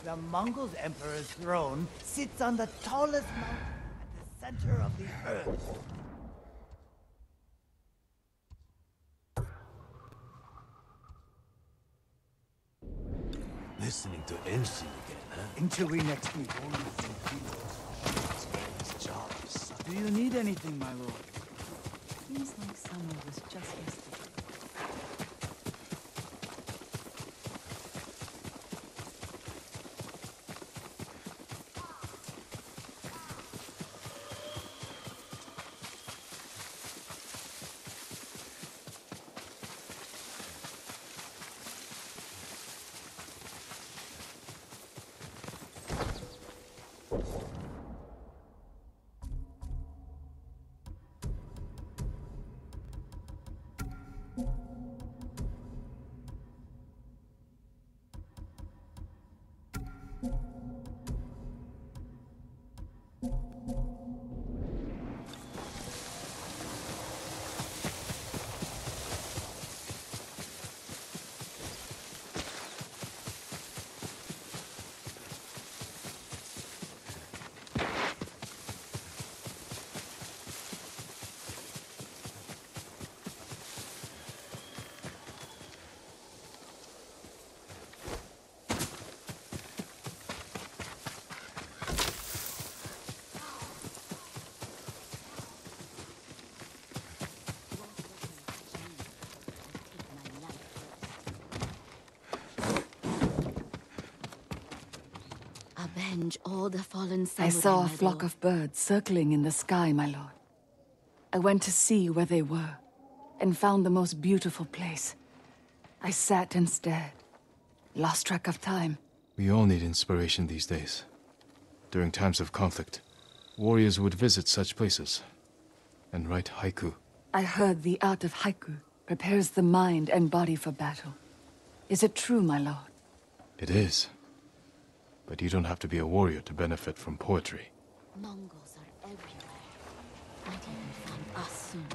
The Mongol's emperor's throne sits on the tallest mountain at the center of the earth. Listening to Elsie again, huh? Until we next meet. This man's job is such. Do you need anything, my lord? Seems like summer was just yesterday. Avenge all the fallen I samurai, saw a my flock lord. of birds circling in the sky, my lord. I went to see where they were, and found the most beautiful place. I sat and stared, lost track of time. We all need inspiration these days. During times of conflict, warriors would visit such places and write haiku. I heard the art of haiku prepares the mind and body for battle. Is it true, my lord? It is. But you don't have to be a warrior to benefit from poetry. Mongols are everywhere. Might even find us soon.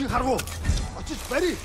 하라고. 어찌 빨리.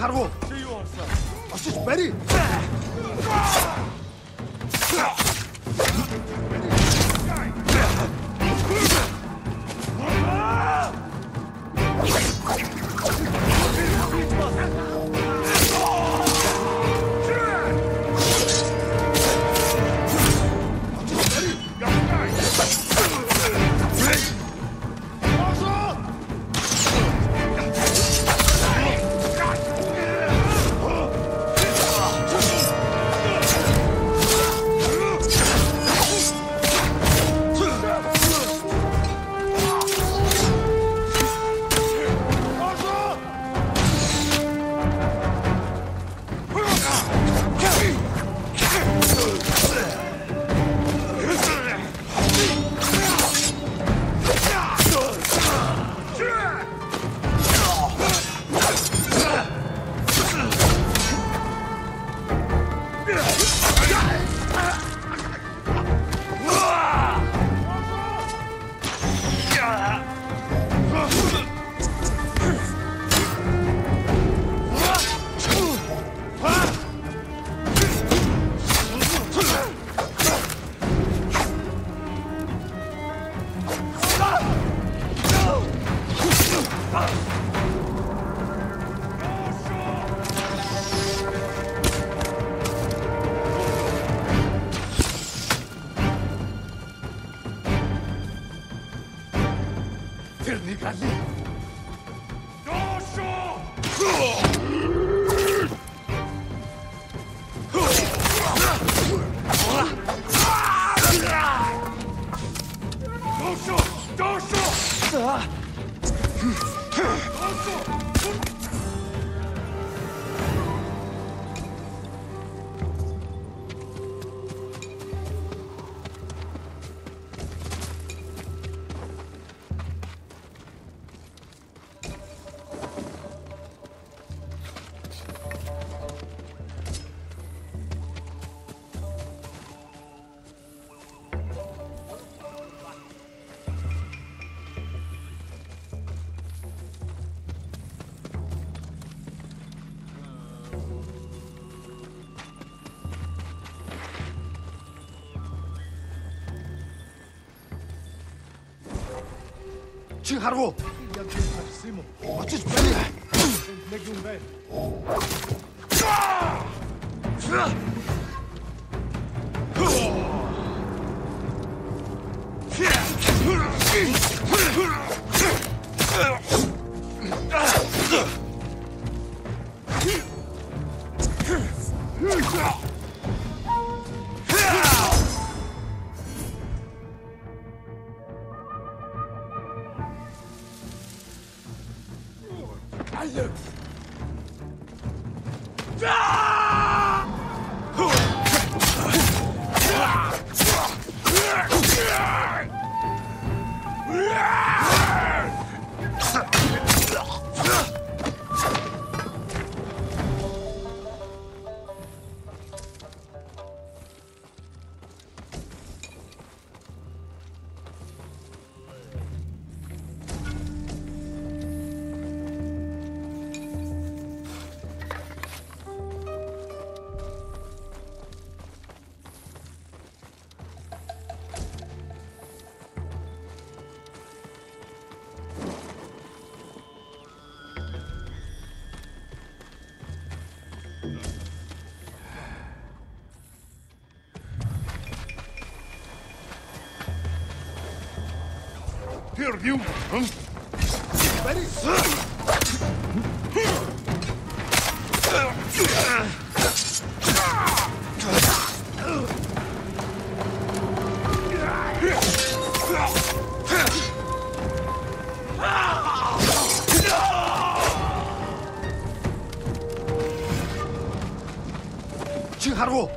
하라고. 어찌 빨리. 하라고. 어찌 빨리. Here, you! Ready? 하루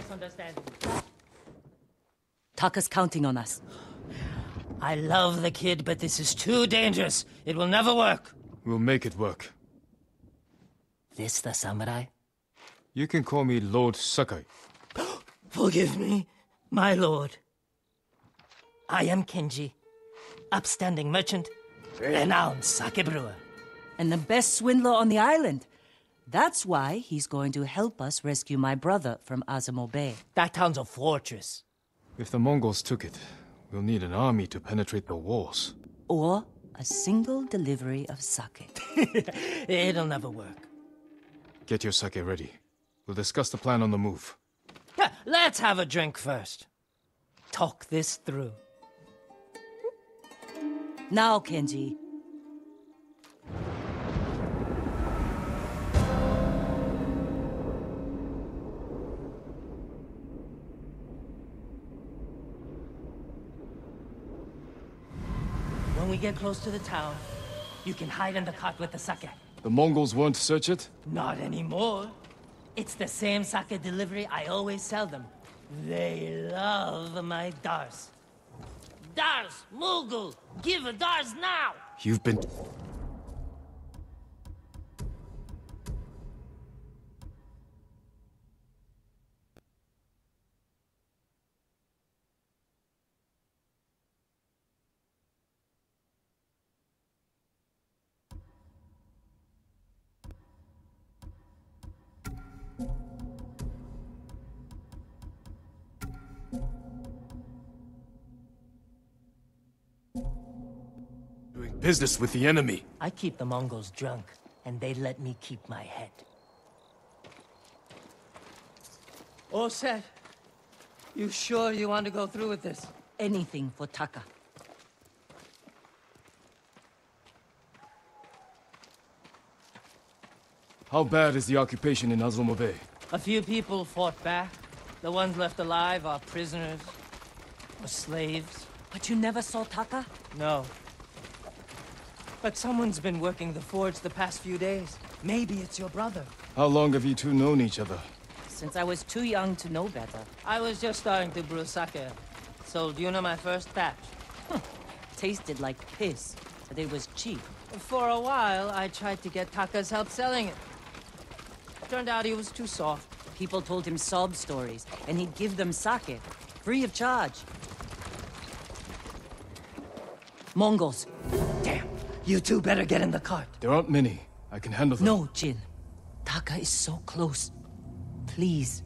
Misunderstanding. Taka's counting on us. I love the kid, but this is too dangerous. It will never work. We'll make it work. This the samurai? You can call me Lord Sakai. Forgive me, my lord. I am Kenji, upstanding merchant, renowned sake brewer. And the best swindler on the island. That's why he's going to help us rescue my brother from Azamo Bay. That town's a fortress. If the Mongols took it, we'll need an army to penetrate the walls. Or a single delivery of sake. It'll never work. Get your sake ready. We'll discuss the plan on the move. Let's have a drink first. Talk this through. Now, Kenji. get close to the town, you can hide in the cart with the sake. The Mongols won't search it? Not anymore. It's the same sake delivery I always sell them. They love my dars. Dars, Mogul! Give a dars now! You've been... doing business with the enemy. I keep the Mongols drunk, and they let me keep my head. Oh, Seth. You sure you want to go through with this? Anything for Taka. How bad is the occupation in Azumo Bay? A few people fought back. The ones left alive are prisoners. Or slaves. But you never saw Taka? No. But someone's been working the forge the past few days. Maybe it's your brother. How long have you two known each other? Since I was too young to know better. I was just starting to brew sake. Sold Yuna my first batch. Tasted like piss, but it was cheap. For a while, I tried to get Taka's help selling it. Turned out he was too soft. People told him sob stories, and he'd give them sake, free of charge. Mongols. Damn, you two better get in the cart. There aren't many. I can handle them. No, Jin. Taka is so close. Please.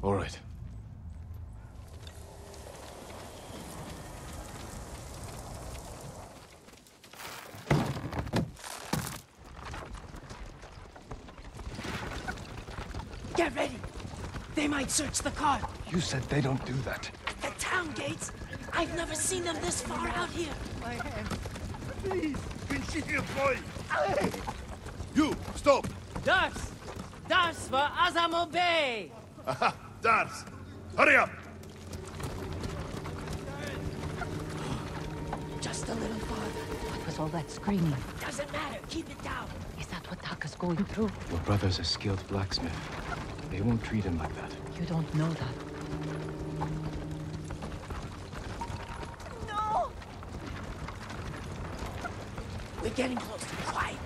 All right. Get ready. They might search the cart. You said they don't do that. The town gates. I've never seen them this far out here. My hand. Please, Vinci, boy. You, stop. Dars! Dars for Azamo Bay! Aha, Dars. Hurry up. Just a little farther. What was all that screaming? Doesn't matter. Keep it down. Is that what Taka's going through? Your brother's a skilled blacksmith. They won't treat him like that. You don't know that. No! We're getting close. Quiet.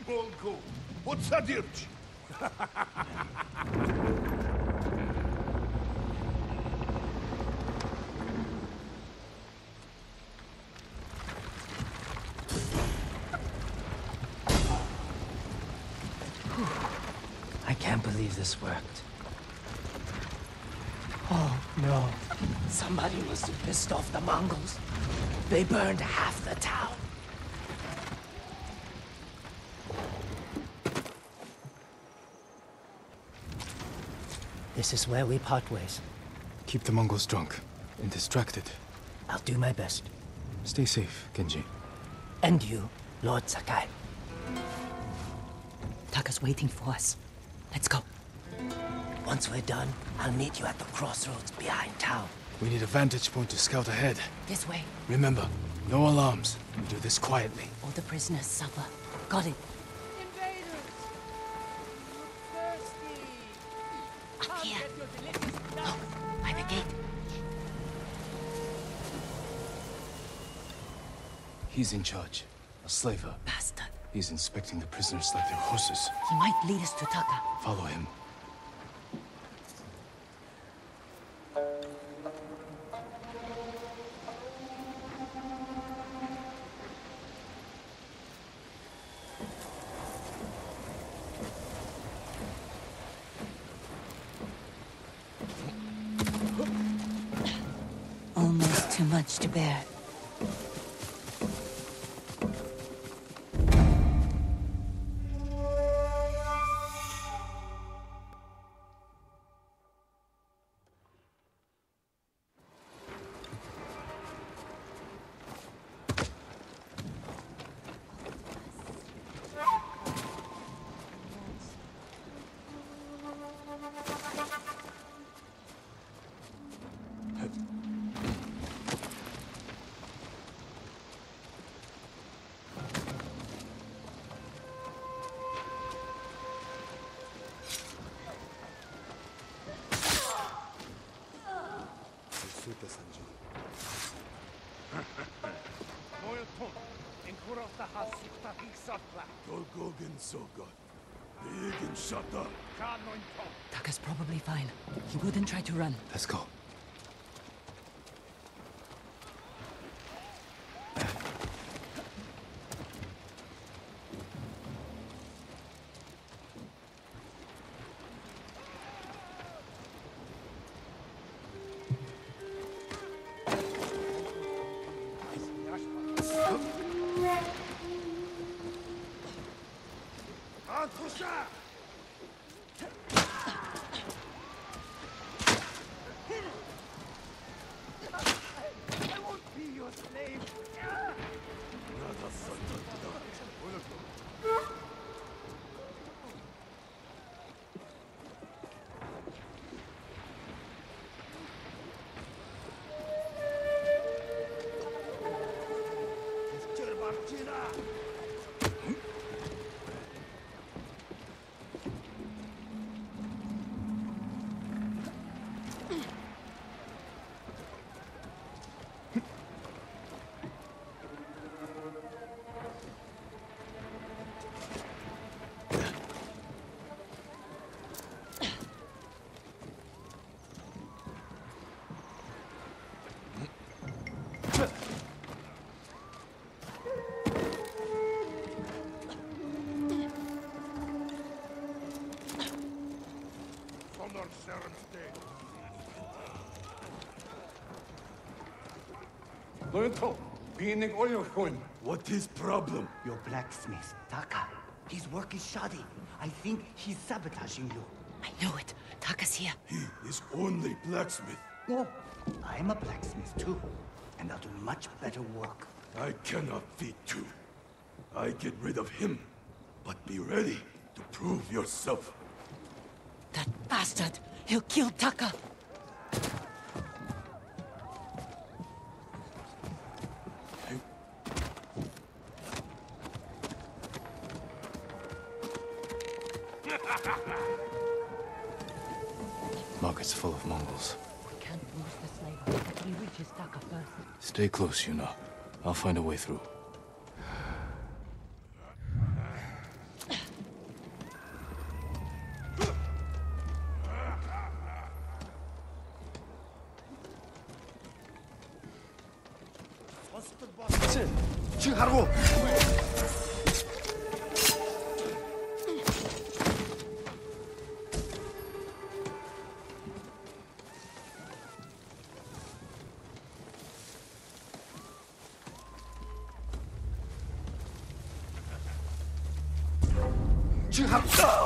Mongo, what's that urge? I can't believe this worked. Oh, no. Somebody must have pissed off the Mongols. They burned half the town. This is where we part ways. Keep the Mongols drunk and distracted. I'll do my best. Stay safe, Genji. And you, Lord Sakai. Taka's waiting for us. Let's go. Once we're done, I'll meet you at the crossroads behind town. We need a vantage point to scout ahead. This way. Remember, no alarms. We do this quietly. All the prisoners suffer. Got it. Up here. Look, by the gate. He's in charge. A slaver. Bastard. He's inspecting the prisoners like they're horses. He might lead us to Taka. Follow him. Almost too much to bear. Golgogin Soga. Big and shut up. Taka's probably fine. He wouldn't try to run. Let's go. What is problem? Your blacksmith, Taka. His work is shoddy. I think he's sabotaging you. I knew it. Taka's here. He is only blacksmith. No, I'm a blacksmith too. And I'll do much better work. I cannot feed two. I get rid of him. But be ready to prove yourself. That bastard! He'll kill Taka! Market's full of Mongols. We can't lose the slave until he reaches Taka first. Stay close, Yuna. I'll find a way through. 지금 가라고! 지금 가라!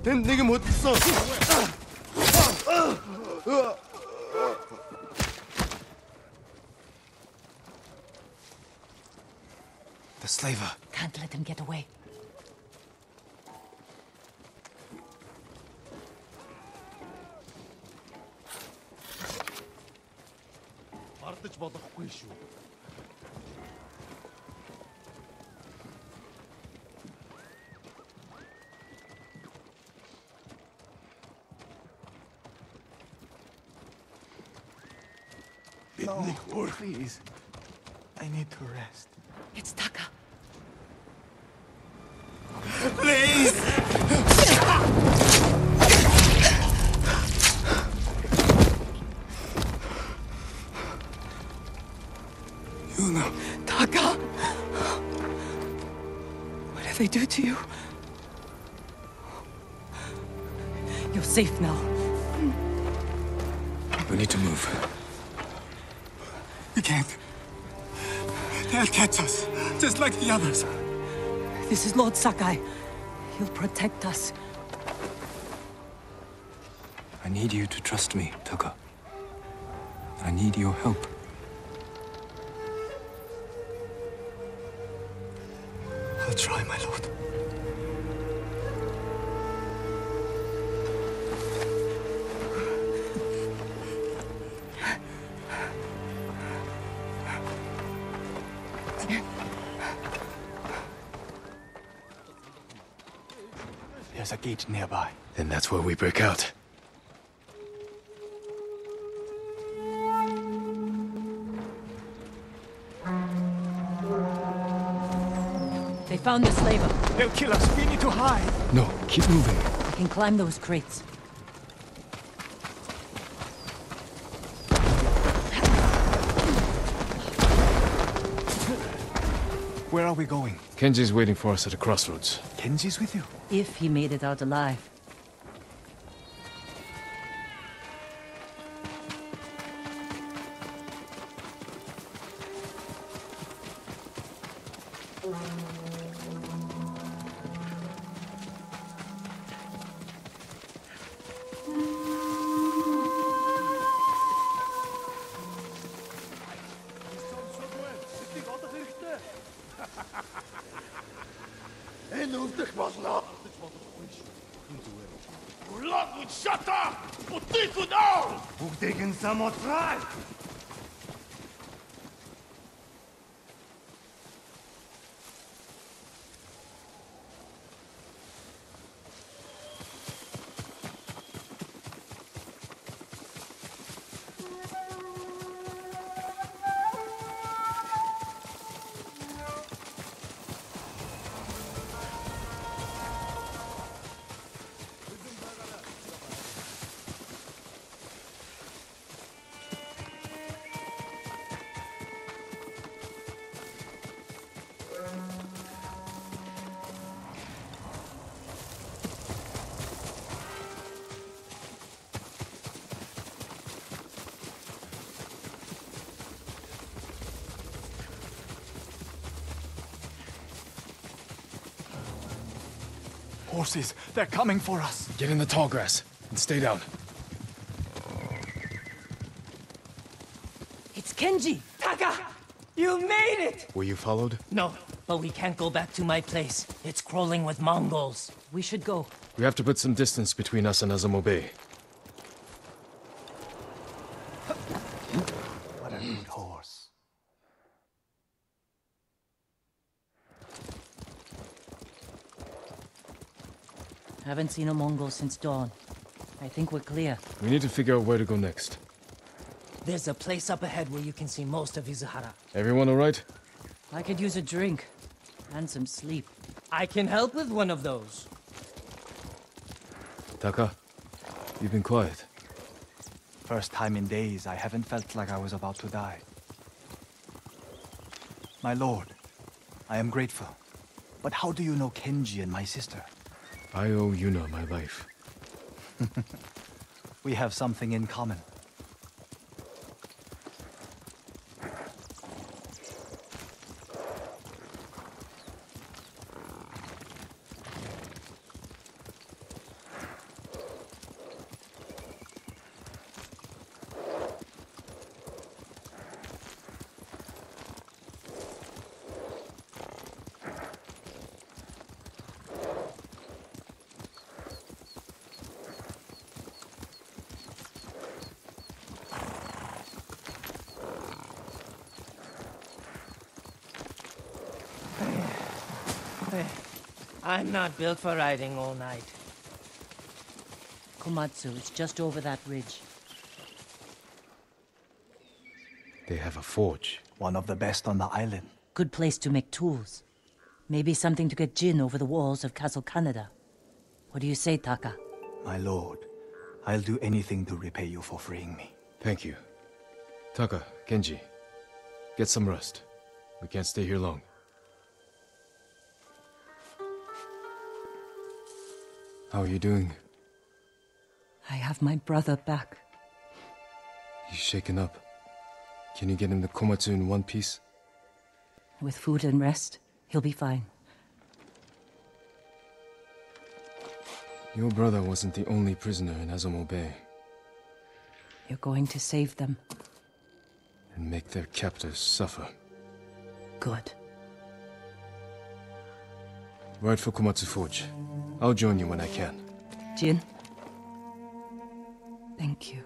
난 내게 못했어. The slaver. Can't let him get away. Мартаж болохгүй шүү. No, please. I need to rest. It's Taka. Please! Yuna. Taka! What did they do to you? You're safe now. We need to move. We can't. They'll catch us, just like the others. This is Lord Sakai. He'll protect us. I need you to trust me, Taka. I need your help. I'll try, my lord. There's a gate nearby. Then that's where we break out. They found the slaver. They'll kill us. We need to hide. No, keep moving. I can climb those crates. Where are we going? Kenji's waiting for us at a crossroads. Kenji's with you? If he made it out alive. Horses. They're coming for us. Get in the tall grass and stay down. It's Kenji! Taka! You made it! Were you followed? No, but we can't go back to my place. It's crawling with Mongols. We should go. We have to put some distance between us and Azamo Bay. What a good horse. Haven't seen a Mongol since dawn. I think we're clear. We need to figure out where to go next. There's a place up ahead where you can see most of Izuhara. Everyone all right? I could use a drink. And some sleep. I can help with one of those. Taka, you've been quiet. First time in days, I haven't felt like I was about to die. My lord, I am grateful. But how do you know Kenji and my sister? I owe Yuna my life. We have something in common. I'm not built for riding all night. Komatsu, it's just over that ridge. They have a forge. One of the best on the island. Good place to make tools. Maybe something to get Jin over the walls of Castle Canada. What do you say, Taka? My lord, I'll do anything to repay you for freeing me. Thank you. Taka, Kenji, get some rest. We can't stay here long. How are you doing? I have my brother back. He's shaken up. Can you get him to Komatsu in one piece? With food and rest, he'll be fine. Your brother wasn't the only prisoner in Azamo Bay. You're going to save them. And make their captors suffer. Good. Ride for Komatsu Forge. I'll join you when I can. Jin, thank you.